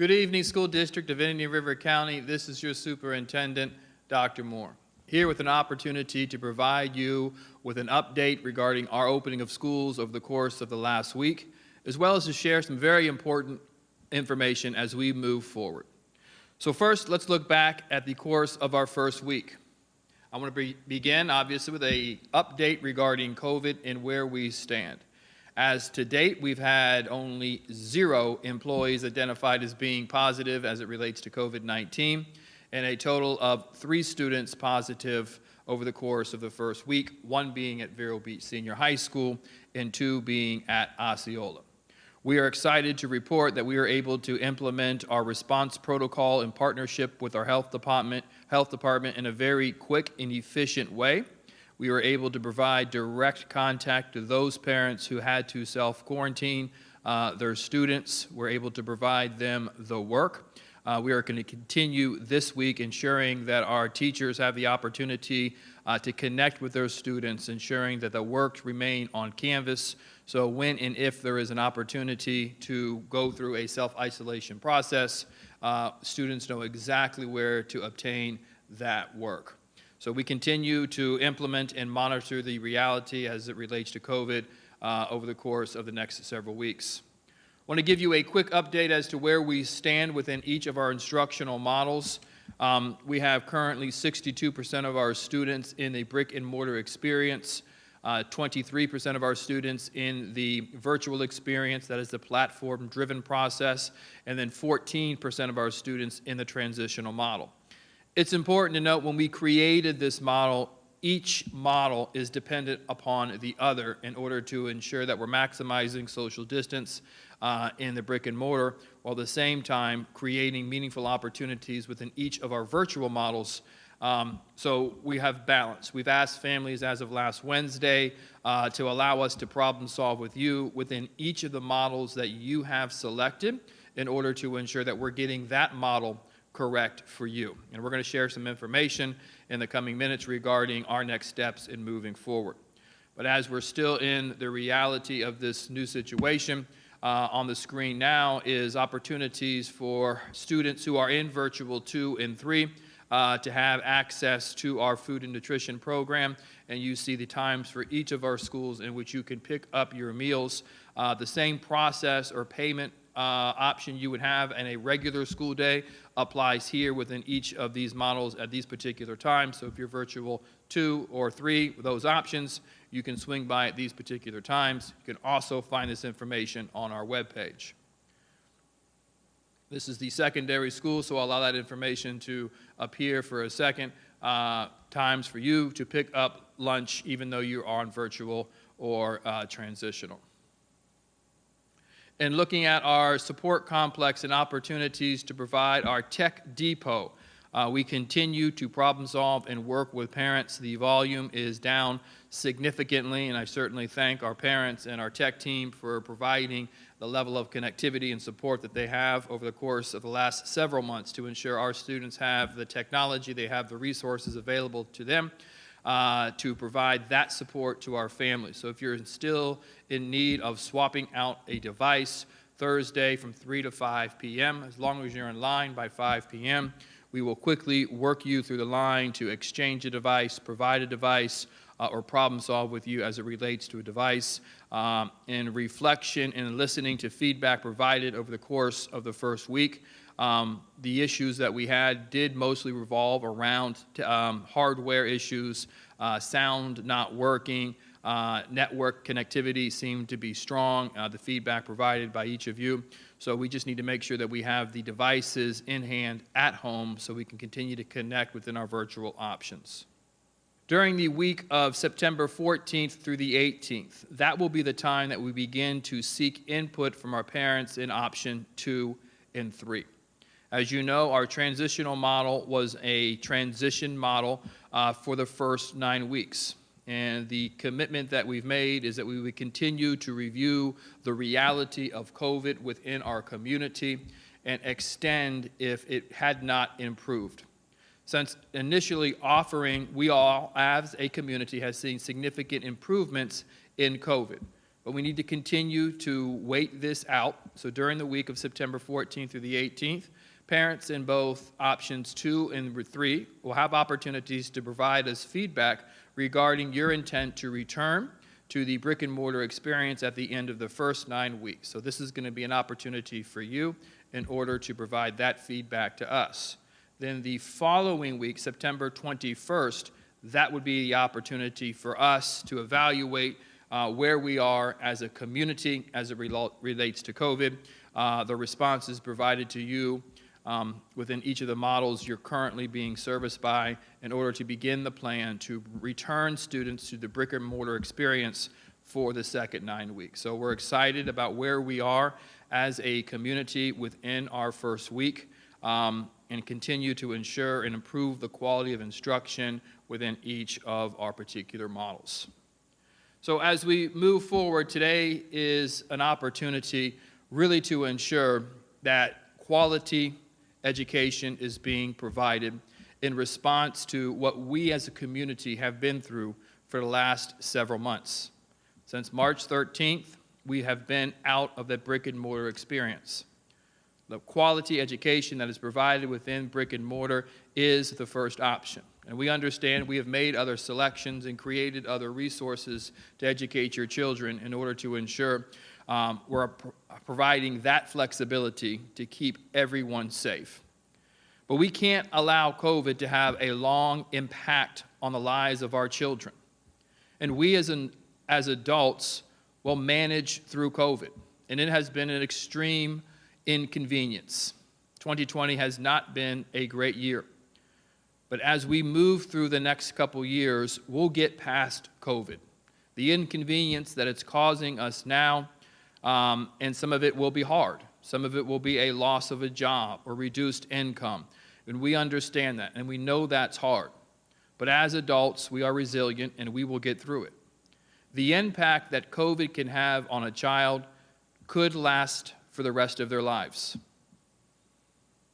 Good evening, School District of Indian River County. This is your Superintendent, Dr. Moore, here with an opportunity to provide you with an update regarding our opening of schools over the course of the last week, as well as to share some very important information as we move forward. So first, let's look back at the course of our first week. I want to begin, obviously, with an update regarding COVID and where we stand. As to date, we've had only 0 employees identified as being positive as it relates to COVID-19, and a total of 3 students positive over the course of the first week, 1 being at Vero Beach Senior High School and 2 being at Osceola. We are excited to report that we are able to implement our response protocol in partnership with our health department in a very quick and efficient way. We were able to provide direct contact to those parents who had to self-quarantine their students. We're able to provide them the work. We are going to continue this week ensuring that our teachers have the opportunity to connect with their students, ensuring that the work remain on Canvas. So when and if there is an opportunity to go through a self-isolation process, students know exactly where to obtain that work. So we continue to implement and monitor the reality as it relates to COVID over the course of the next several weeks. I want to give you a quick update as to where we stand within each of our instructional models. We have currently 62% of our students in the brick and mortar experience, 23% of our students in the virtual experience, that is the platform-driven process, and then 14% of our students in the transitional model. It's important to note when we created this model, each model is dependent upon the other in order to ensure that we're maximizing social distance in the brick and mortar, while at the same time creating meaningful opportunities within each of our virtual models. So we have balance. We've asked families as of last Wednesday to allow us to problem solve with you within each of the models that you have selected in order to ensure that we're getting that model correct for you. And we're going to share some information in the coming minutes regarding our next steps in moving forward. But as we're still in the reality of this new situation, on the screen now is opportunities for students who are in virtual 2 and 3 to have access to our food and nutrition program. And you see the times for each of our schools in which you can pick up your meals. The same process or payment option you would have in a regular school day applies here within each of these models at these particular times. So if you're virtual 2 or 3, with those options, you can swing by at these particular times. You can also find this information on our webpage. This is the secondary school, so I'll allow that information to appear for a second. Times for you to pick up lunch even though you're on virtual or transitional. And looking at our support complex and opportunities to provide our tech depot, we continue to problem solve and work with parents. The volume is down significantly, and I certainly thank our parents and our tech team for providing the level of connectivity and support that they have over the course of the last several months to ensure our students have the technology, they have the resources available to them to provide that support to our families. So if you're still in need of swapping out a device, Thursday from 3 to 5 p.m., as long as you're in line by 5 p.m., we will quickly work you through the line to exchange a device, provide a device, or problem solve with you as it relates to a device. In reflection and listening to feedback provided over the course of the first week, the issues that we had did mostly revolve around hardware issues, sound not working, network connectivity seemed to be strong, the feedback provided by each of you. So we just need to make sure that we have the devices in hand at home so we can continue to connect within our virtual options. During the week of September 14th through the 18th, that will be the time that we begin to seek input from our parents in option 2 and 3. As you know, our transitional model was a transition model for the first 9 weeks. And the commitment that we've made is that we would continue to review the reality of COVID within our community and extend if it had not improved. Since initially offering, we all, as a community, has seen significant improvements in COVID. but we need to continue to wait this out. So during the week of September 14th through the 18th, parents in both options 2 and 3 will have opportunities to provide us feedback regarding your intent to return to the brick and mortar experience at the end of the first 9 weeks. So this is going to be an opportunity for you in order to provide that feedback to us. Then the following week, September 21st, that would be the opportunity for us to evaluate where we are as a community as it relates to COVID, the responses provided to you within each of the models you're currently being serviced by in order to begin the plan to return students to the brick and mortar experience for the second 9 weeks. So we're excited about where we are as a community within our first week and continue to ensure and improve the quality of instruction within each of our particular models. So as we move forward, today is an opportunity really to ensure that quality education is being provided in response to what we as a community have been through for the last several months. Since March 13th, we have been out of the brick and mortar experience. The quality education that is provided within brick and mortar is the first option. And we understand we have made other selections and created other resources to educate your children in order to ensure we're providing that flexibility to keep everyone safe. But we can't allow COVID to have a long impact on the lives of our children. And we as adults will manage through COVID. And it has been an extreme inconvenience. 2020 has not been a great year. But as we move through the next couple years, we'll get past COVID. The inconvenience that it's causing us now, and some of it will be hard. Some of it will be a loss of a job or reduced income. And we understand that, and we know that's hard. But as adults, we are resilient, and we will get through it. The impact that COVID can have on a child could last for the rest of their lives.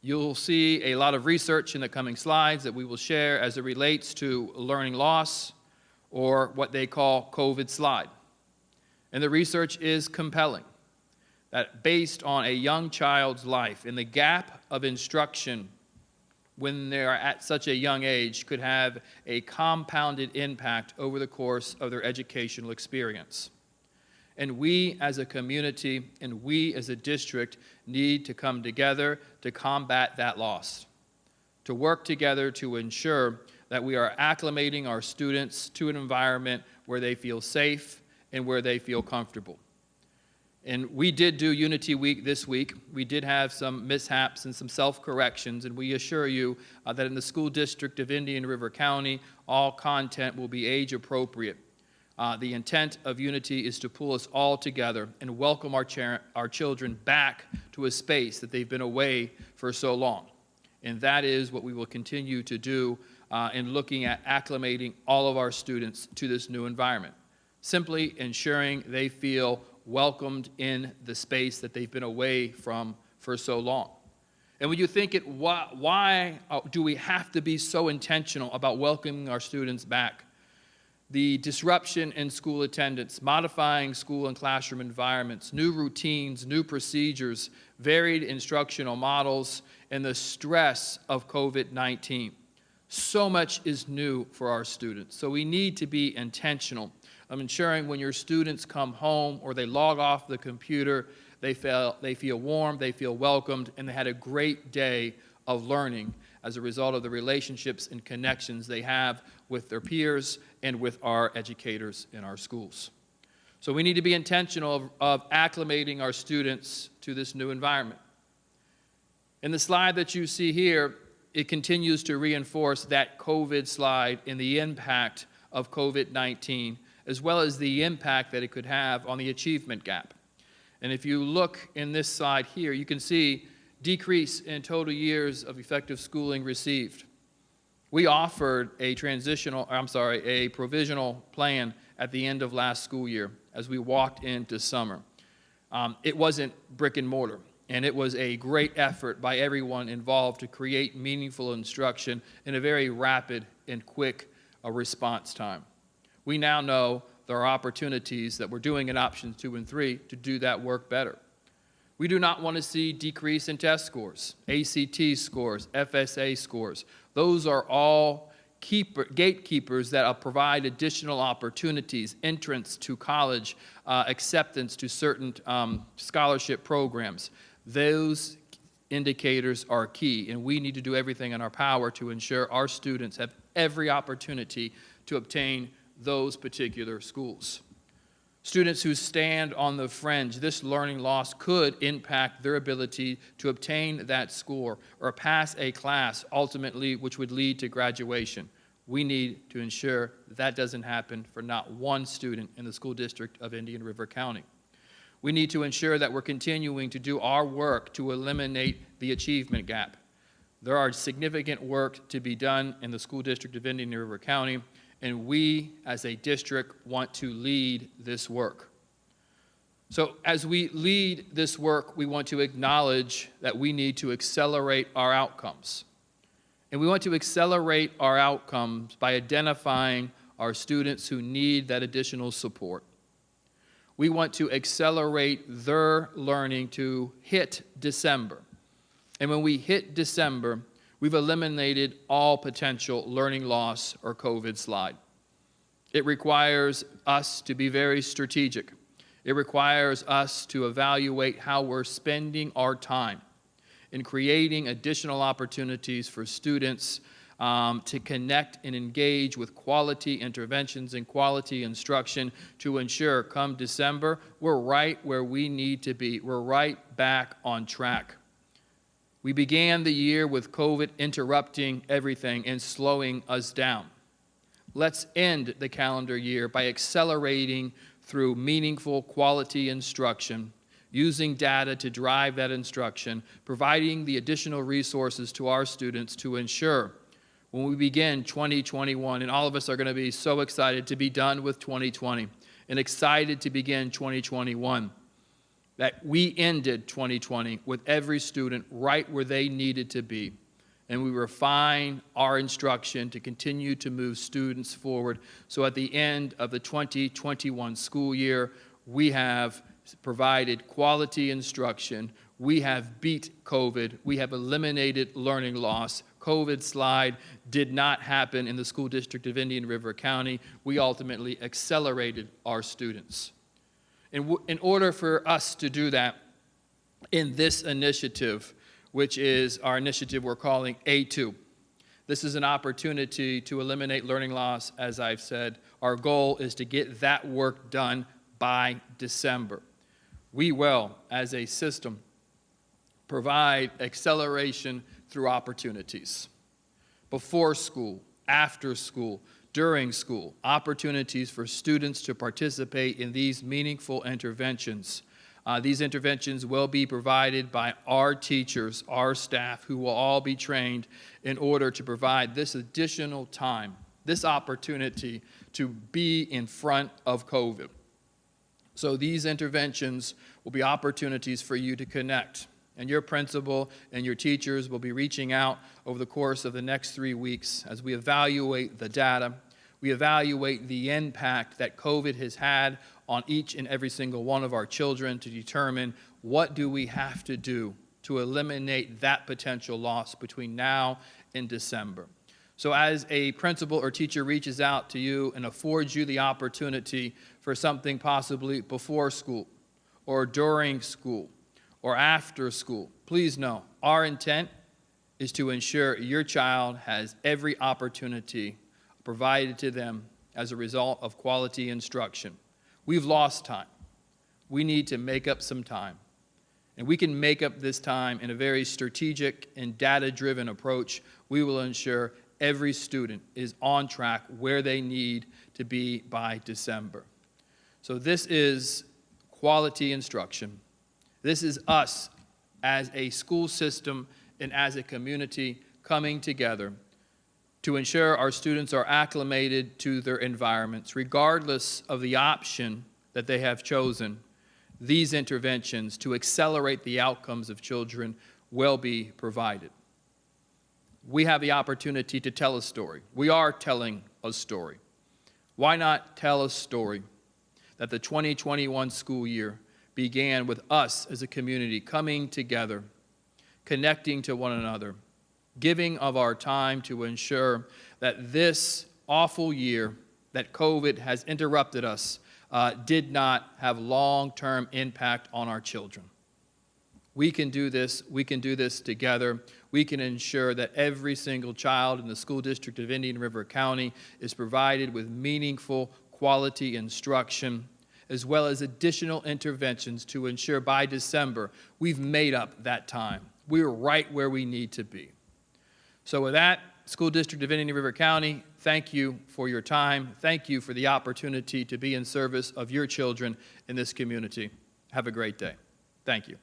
You'll see a lot of research in the coming slides that we will share as it relates to learning loss, or what they call COVID slide. And the research is compelling, that based on a young child's life, and the gap of instruction when they are at such a young age could have a compounded impact over the course of their educational experience. And we as a community and we as a district need to come together to combat that loss, to work together to ensure that we are acclimating our students to an environment where they feel safe and where they feel comfortable. And we did do Unity Week this week. We did have some mishaps and some self-corrections, and we assure you that in the school district of Indian River County, all content will be age appropriate. The intent of Unity is to pull us all together and welcome our children back to a space that they've been away for so long. And that is what we will continue to do in looking at acclimating all of our students to this new environment. Simply ensuring they feel welcomed in the space that they've been away from for so long. And when you think why do we have to be so intentional about welcoming our students back? The disruption in school attendance, modifying school and classroom environments, new routines, new procedures, varied instructional models, and the stress of COVID-19. So much is new for our students. So we need to be intentional of ensuring when your students come home or they log off the computer, they feel warm, they feel welcomed, and they had a great day of learning as a result of the relationships and connections they have with their peers and with our educators in our schools. So we need to be intentional of acclimating our students to this new environment. In the slide that you see here, it continues to reinforce that COVID slide and the impact of COVID-19, as well as the impact that it could have on the achievement gap. And if you look in this slide here, you can see decrease in total years of effective schooling received. We offered a provisional plan at the end of last school year as we walked into summer. It wasn't brick and mortar, and it was a great effort by everyone involved to create meaningful instruction in a very rapid and quick response time. We now know there are opportunities that we're doing in options 2 and 3 to do that work better. We do not want to see decrease in test scores, ACT scores, FSA scores. Those are all gatekeepers that provide additional opportunities, entrance to college, acceptance to certain scholarship programs. Those indicators are key, and we need to do everything in our power to ensure our students have every opportunity to obtain those particular schools. Students who stand on the fringe, this learning loss could impact their ability to obtain that score or pass a class, ultimately, which would lead to graduation. We need to ensure that doesn't happen for not one student in the school district of Indian River County. We need to ensure that we're continuing to do our work to eliminate the achievement gap. There are significant work to be done in the school district of Indian River County, and we, as a district, want to lead this work. So as we lead this work, we want to acknowledge that we need to accelerate our outcomes. And we want to accelerate our outcomes by identifying our students who need that additional support. We want to accelerate their learning to hit December. And when we hit December, we've eliminated all potential learning loss or COVID slide. It requires us to be very strategic. It requires us to evaluate how we're spending our time in creating additional opportunities for students to connect and engage with quality interventions and quality instruction to ensure come December, we're right where we need to be. We're right back on track. We began the year with COVID interrupting everything and slowing us down. Let's end the calendar year by accelerating through meaningful quality instruction, using data to drive that instruction, providing the additional resources to our students to ensure when we begin 2021, and all of us are going to be so excited to be done with 2020 and excited to begin 2021, that we ended 2020 with every student right where they needed to be. And we refine our instruction to continue to move students forward. So at the end of the 2021 school year, we have provided quality instruction. We have beat COVID. We have eliminated learning loss. COVID slide did not happen in the school district of Indian River County. We ultimately accelerated our students. In order for us to do that, in this initiative, which is our initiative we're calling A2, this is an opportunity to eliminate learning loss, as I've said. Our goal is to get that work done by December. We will, as a system, provide acceleration through opportunities. Before school, after school, during school, opportunities for students to participate in these meaningful interventions. These interventions will be provided by our teachers, our staff, who will all be trained in order to provide this additional time, this opportunity to be in front of COVID. So these interventions will be opportunities for you to connect. And your principal and your teachers will be reaching out over the course of the next 3 weeks as we evaluate the data, we evaluate the impact that COVID has had on each and every single one of our children to determine what do we have to do to eliminate that potential loss between now and December. So as a principal or teacher reaches out to you and affords you the opportunity for something possibly before school or during school or after school, please know our intent is to ensure your child has every opportunity provided to them as a result of quality instruction. We've lost time. We need to make up some time. And we can make up this time in a very strategic and data-driven approach. We will ensure every student is on track where they need to be by December. So this is quality instruction. This is us as a school system and as a community coming together to ensure our students are acclimated to their environments, regardless of the option that they have chosen. These interventions to accelerate the outcomes of children will be provided. We have the opportunity to tell a story. We are telling a story. Why not tell a story that the 2021 school year began with us as a community coming together, connecting to one another, giving of our time to ensure that this awful year that COVID has interrupted us did not have long-term impact on our children. We can do this. We can do this together. We can ensure that every single child in the school district of Indian River County is provided with meaningful, quality instruction, as well as additional interventions to ensure by December we've made up that time. We're right where we need to be. So with that, School District of Indian River County, thank you for your time. Thank you for the opportunity to be in service of your children in this community. Have a great day. Thank you.